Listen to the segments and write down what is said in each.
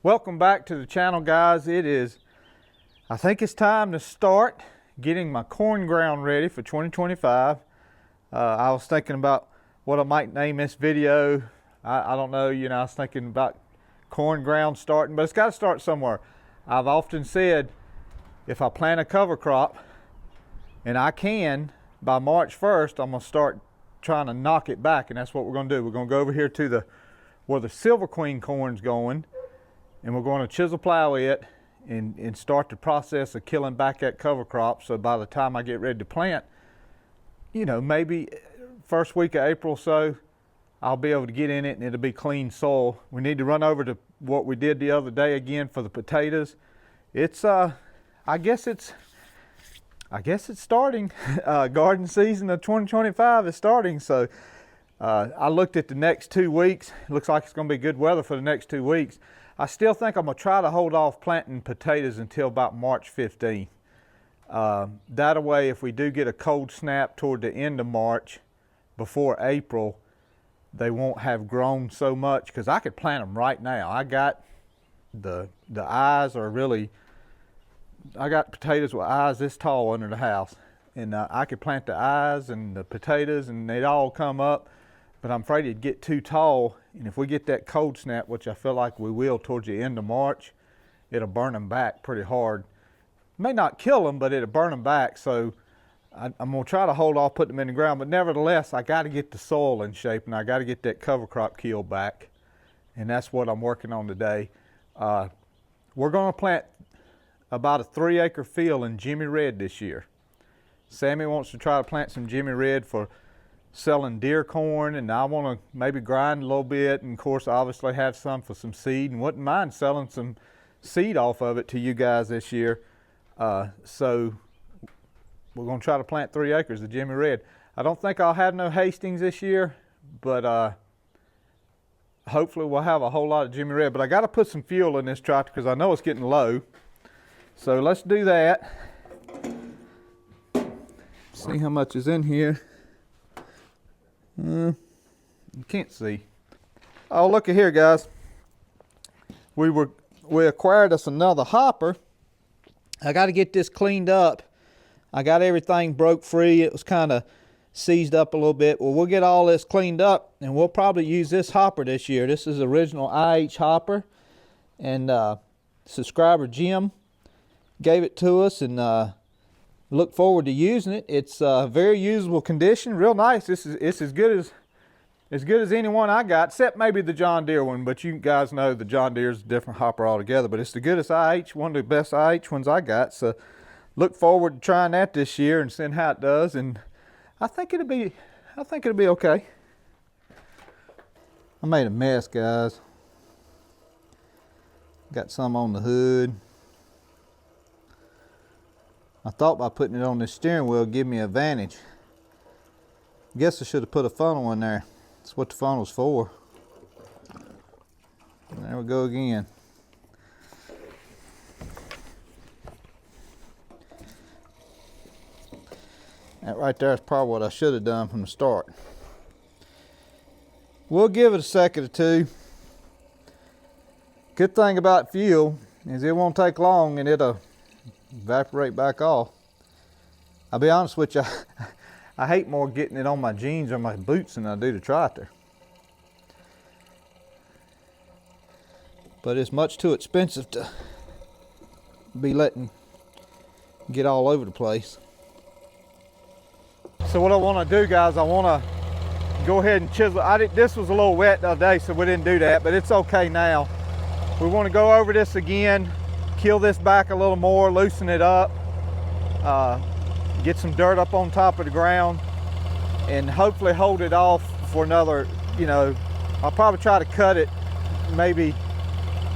Welcome back to the channel, guys. I think it's time to start getting my corn ground ready for 2025. I was thinking about what I might name this video. I don't know, I was thinking about corn ground starting, but it's got to start somewhere. I've often said if I plant a cover crop and I can, by March 1st, I'm going to start trying to knock it back, and that's what we're going to do. We're going to go over here to where the Silver Queen corn's going, and we're going to chisel plow it and start the process of killing back that cover crop. So by the time I get ready to plant, maybe first week of April or so, I'll be able to get in it and it'll be clean soil. We need to run over to what we did the other day again for the potatoes. It's I guess it's starting. Garden season of 2025 is starting. So I looked at the next 2 weeks. It looks like it's going to be good weather for the next 2 weeks. I still think I'm going to try to hold off planting potatoes until about March 15th. That way, if we do get a cold snap toward the end of March, before April, they won't have grown so much, because I could plant them right now. I got the eyes are really, I got potatoes with eyes this tall under the house, and I could plant the eyes and the potatoes and they'd all come up, but I'm afraid it'd get too tall, and if we get that cold snap, which I feel like we will towards the end of March, it'll burn them back pretty hard. May not kill them, but it'll burn them back. So I'm going to try to hold off putting them in the ground, but nevertheless, I got to get the soil in shape, and I got to get that cover crop killed back, and that's what I'm working on today. We're going to plant about a 3-acre field in Jimmy Red this year. Sammy wants to try to plant some Jimmy Red for selling deer corn, and I want to maybe grind a little bit, and of course obviously have some for some seed, and wouldn't mind selling some seed off of it to you guys this year. So we're going to try to plant 3 acres of Jimmy Red. I don't think I'll have no Hastings this year, but hopefully we'll have a whole lot of Jimmy Red. But I got to put some fuel in this tractor because I know it's getting low. So let's do that. See how much is in here. You can't see. Oh, look at here, guys. We acquired us another hopper. I got to get this cleaned up. I got everything broke free. It was kind of seized up a little bit. Well, we'll get all this cleaned up, and we'll probably use this hopper this year. This is original IH hopper, and subscriber Jim gave it to us, and look forward to using it. It's very usable condition, real nice. It's as good as any one I got, except maybe the John Deere one, but you guys know the John Deere's a different hopper altogether, but it's the goodest IH, one of the best IH ones I got. So look forward to trying that this year and seeing how it does, and I think it'll be okay. I made a mess, guys. Got some on the hood. I thought by putting it on this steering wheel it'd give me an advantage. Guess I should have put a funnel in there. That's what the funnel's for. There we go again. That right there is probably what I should have done from the start. We'll give it a second or two. Good thing about fuel is it won't take long and it'll evaporate back off. I'll be honest with you, I hate more getting it on my jeans or my boots than I do the tractor. But it's much too expensive to be letting get all over the place. So what I want to do, guys, I want to go ahead and chisel. This was a little wet the other day, so we didn't do that, but it's okay now. We want to go over this again, kill this back a little more, loosen it up, get some dirt up on top of the ground, and hopefully hold it off for another, I'll probably try to cut it maybe,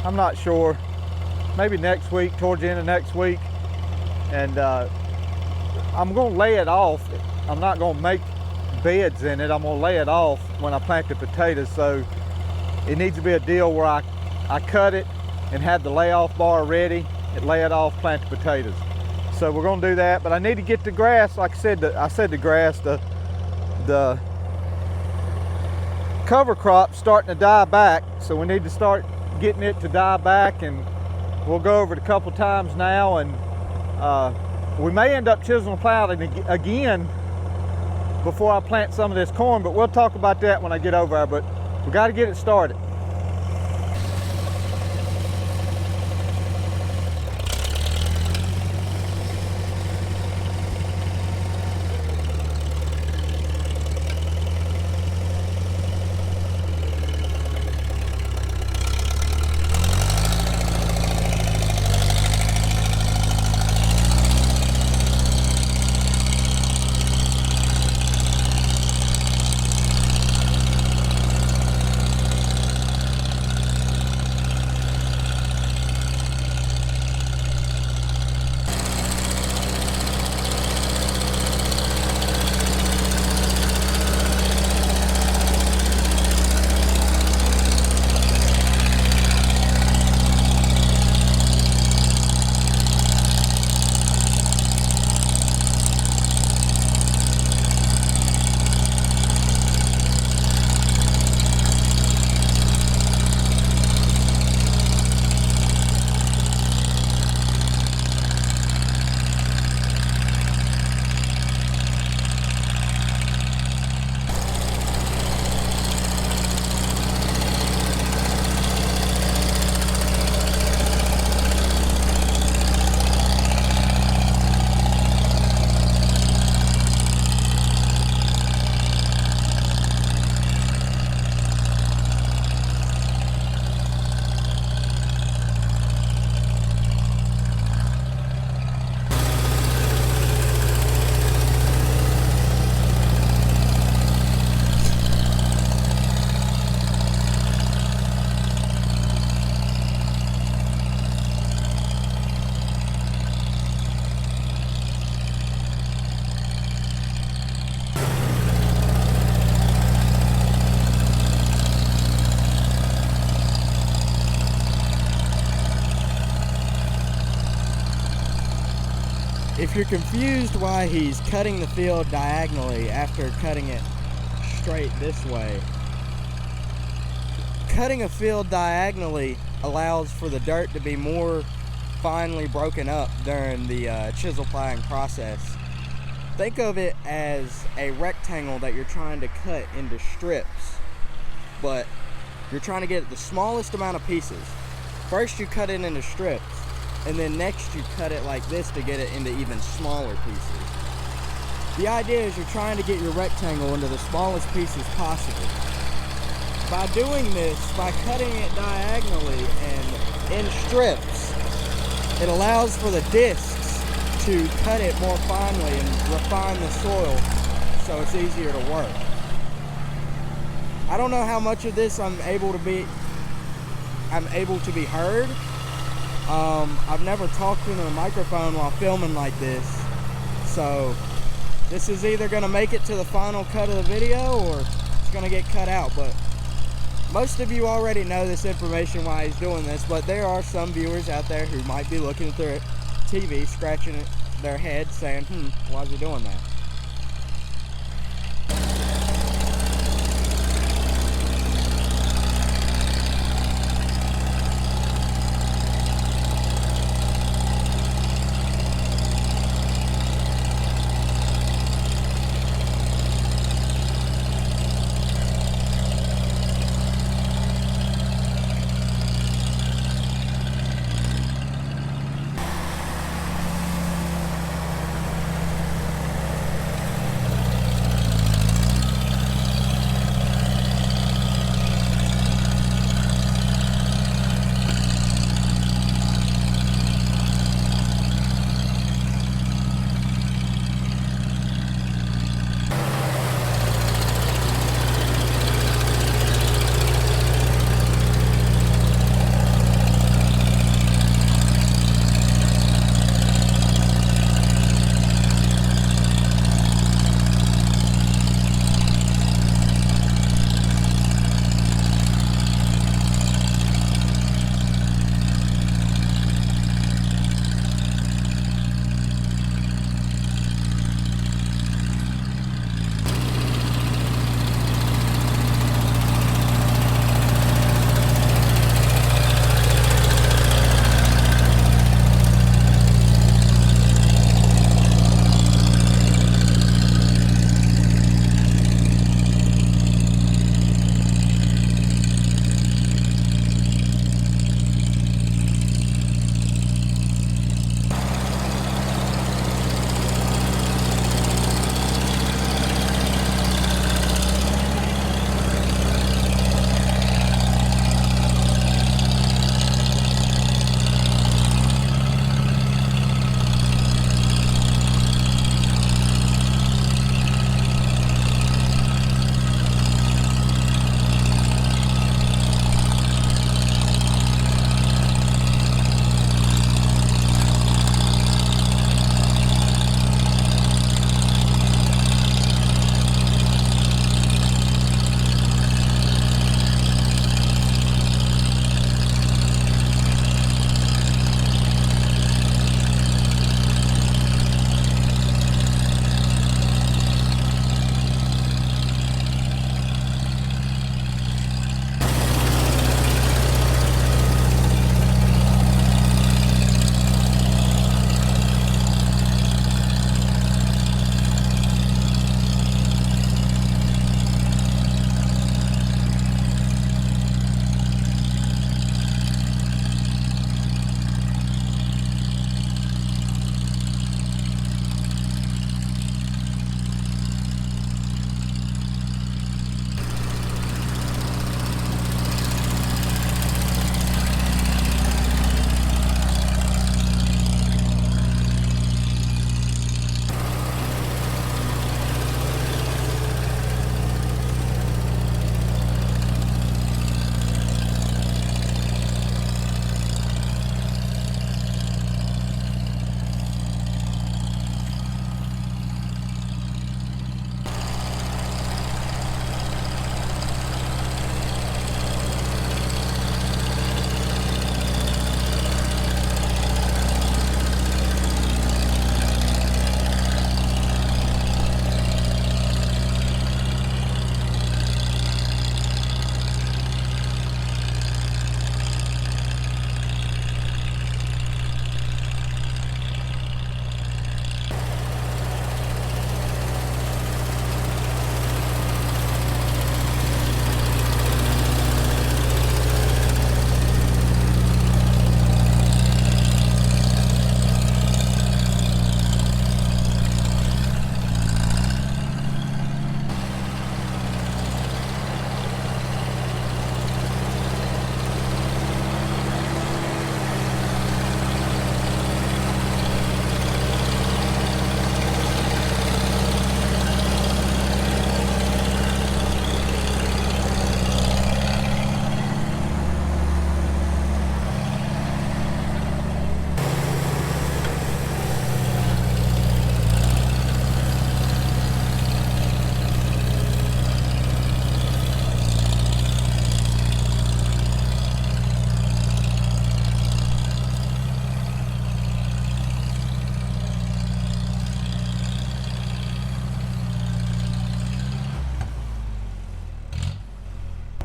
I'm not sure, maybe next week, towards the end of next week. And I'm going to lay it off. I'm not going to make beds in it. I'm going to lay it off when I plant the potatoes. So it needs to be a deal where I cut it and have the layoff bar ready and lay it off, plant the potatoes. So we're going to do that, but I need to get the grass, like I said the grass, the cover crop's starting to die back, so we need to start getting it to die back, and we'll go over it a couple times now, and we may end up chiseling plowing again before I plant some of this corn, but we'll talk about that when I get over there. But we got to get it started. If you're confused why he's cutting the field diagonally after cutting it straight this way, cutting a field diagonally allows for the dirt to be more finely broken up during the chisel plowing process. Think of it as a rectangle that you're trying to cut into strips, but you're trying to get the smallest amount of pieces. First you cut it into strips, and then next you cut it like this to get it into even smaller pieces. The idea is you're trying to get your rectangle into the smallest pieces possible. By doing this, by cutting it diagonally and in strips, it allows for the discs to cut it more finely and refine the soil so it's easier to work. I don't know how much of this I'm able to be heard. I've never talked into a microphone while filming like this, so this is either going to make it to the final cut of the video or it's going to get cut out. But most of you already know this information why he's doing this, but there are some viewers out there who might be looking at their TV, scratching their head saying, why is he doing that?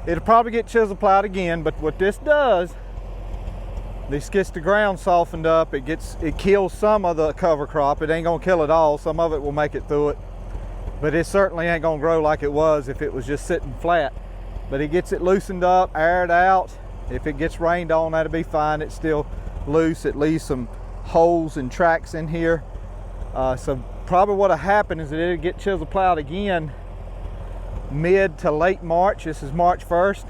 It'll probably get chisel plowed again, but what this does, this gets the ground softened up. It kills some of the cover crop. It ain't gonna kill it all. Some of it will make it through it, but it certainly ain't gonna grow like it was if it was just sitting flat. But it gets it loosened up, aired out. If it gets rained on, that'll be fine. It's still loose. It leaves some holes and tracks in here. So probably what'll happen is that it'll get chisel plowed again mid to late March. This is March 1st,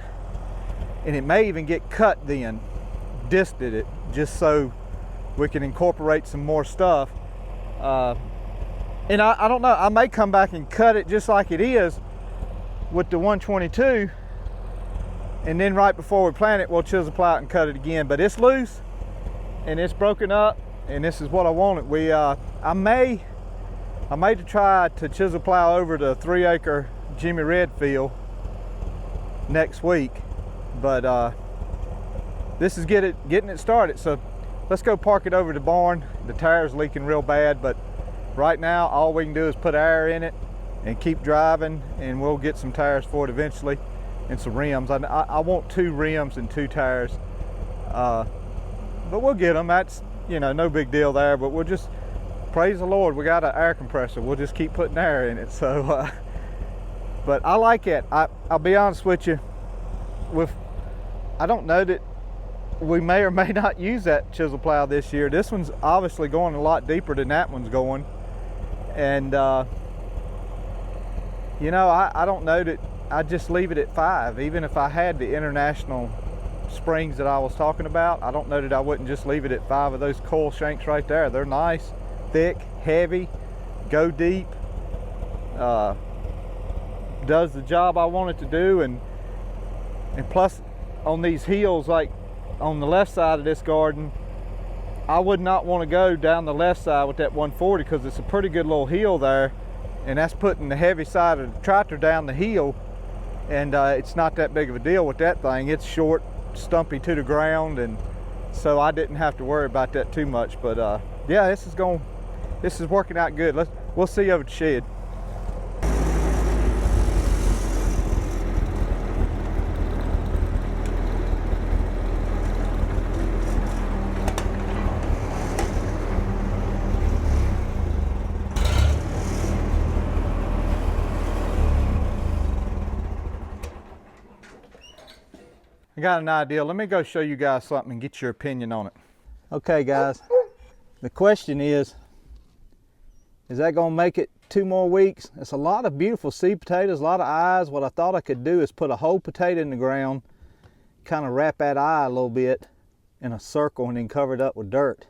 and it may even get cut then, disted it, just so we can incorporate some more stuff. And I don't know, I may come back and cut it just like it is with the 122, and then right before we plant it, we'll chisel plow it and cut it again. But it's loose and it's broken up, and this is what I wanted. I may try to chisel plow over the 3-acre Jimmy Red field next week, but this is getting it started. So let's go park it over the barn. The tire's leaking real bad, but right now all we can do is put air in it and keep driving, and we'll get some tires for it eventually and some rims. I want 2 rims and 2 tires, but we'll get them. That's, you know, no big deal there, but we'll just praise the Lord, we got an air compressor. We'll just keep putting air in it. So but I like it. I'll be honest with you, I don't know that we may or may not use that chisel plow this year. This one's obviously going a lot deeper than that one's going, and you know, I don't know that I'd just leave it at 5. Even if I had the international springs that I was talking about, I don't know that I wouldn't just leave it at 5 of those coil shanks right there. They're nice, thick, heavy, go deep, does the job I want it to do, and plus on these hills, like on the left side of this garden, I would not want to go down the left side with that 140 because it's a pretty good little hill there, and that's putting the heavy side of the tractor down the hill, and it's not that big of a deal with that thing. It's short, stumpy to the ground, and so I didn't have to worry about that too much. But yeah, this is working out good. We'll see you over at the shed. I got an idea. Let me go show you guys something and get your opinion on it. Okay guys, the question is that gonna make it 2 more weeks? It's a lot of beautiful seed potatoes, a lot of eyes. What I thought I could do is put a whole potato in the ground, kind of wrap that eye a little bit in a circle, and then cover it up with dirt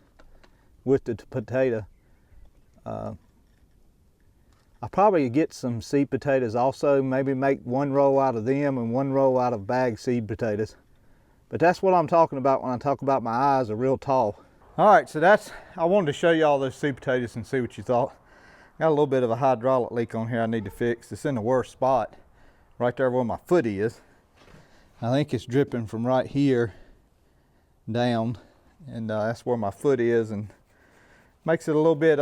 with the potato. I'll probably get some seed potatoes also, maybe make 1 row out of them and 1 row out of bagged seed potatoes. But that's what I'm talking about when I talk about my eyes are real tall. All right, so I wanted to show you all those seed potatoes and see what you thought. Got a little bit of a hydraulic leak on here I need to fix. It's in the worst spot, right there where my foot is. I think it's dripping from right here down, and that's where my foot is, and makes it a little bit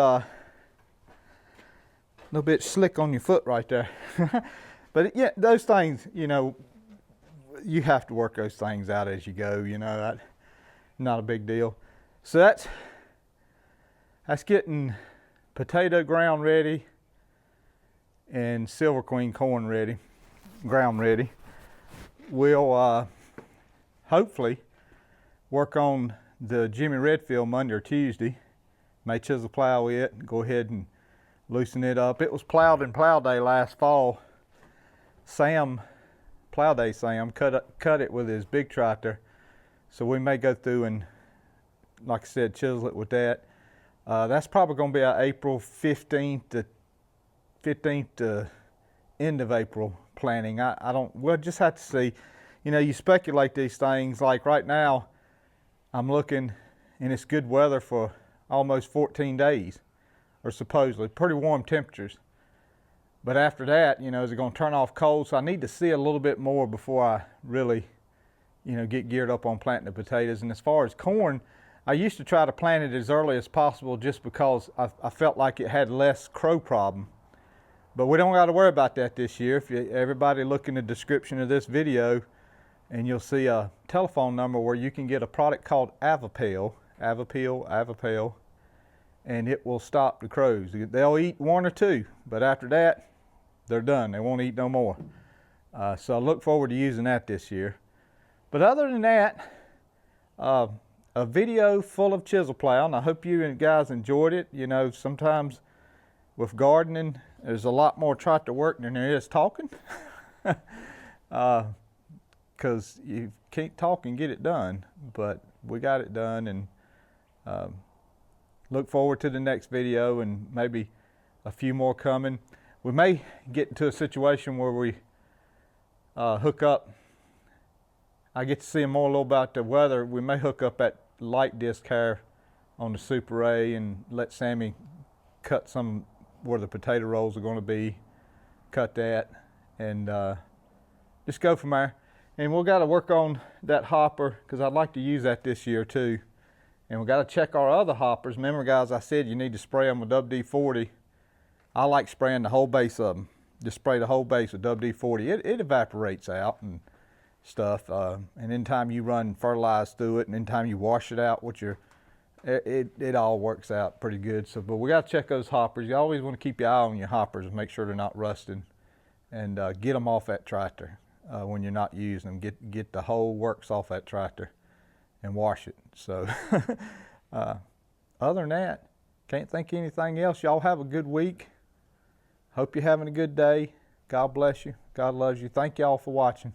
slick on your foot right there. But yeah, those things, you know, you have to work those things out as you go, you know, that not a big deal. So that's getting potato ground ready and Silver Queen corn ready, ground ready. We'll hopefully work on the Jimmy Redfield Monday or Tuesday. May chisel plow it, go ahead and loosen it up. It was plowed in plow day last fall. Plow day Sam cut it with his big tractor, so we may go through and, like I said, chisel it with that. That's probably going to be our April 15th to end of April planning. We'll just have to see. You know, you speculate these things. Like right now, I'm looking, and it's good weather for almost 14 days, or supposedly pretty warm temperatures. But after that, you know, is it going to turn off cold? So I need to see a little bit more before I really, you know, get geared up on planting the potatoes. And as far as corn, I used to try to plant it as early as possible just because I felt like it had less crow problem. But we don't got to worry about that this year. Everybody look in the description of this video, and you'll see a telephone number where you can get a product called Avipel, and it will stop the crows. They'll eat one or two, but after that, they're done. They won't eat no more. So I look forward to using that this year. But other than that, a video full of chisel plowing. I hope you guys enjoyed it. You know, sometimes with gardening, there's a lot more tractor work than there is talking. Because you can't talk and get it done. But we got it done, and look forward to the next video and maybe a few more coming. We may get into a situation where we hook up. I get to see more a little about the weather. We may hook up that light disc hair on the Super A and let Sammy cut some where the potato rolls are going to be. Cut that and just go from there. And we've got to work on that hopper because I'd like to use that this year too. And we've got to check our other hoppers. Remember, guys, I said you need to spray them with WD-40. I like spraying the whole base of them. Just spray the whole base with WD-40. It evaporates out and stuff. And anytime you run fertilize through it, and anytime you wash it out with your, it all works out pretty good. So, but we got to check those hoppers. You always want to keep your eye on your hoppers and make sure they're not rusting, and get them off that tractor when you're not using them. Get the whole works off that tractor and wash it. So other than that, can't think of anything else. Y'all have a good week. Hope you're having a good day. God bless you. God loves you. Thank y'all for watching.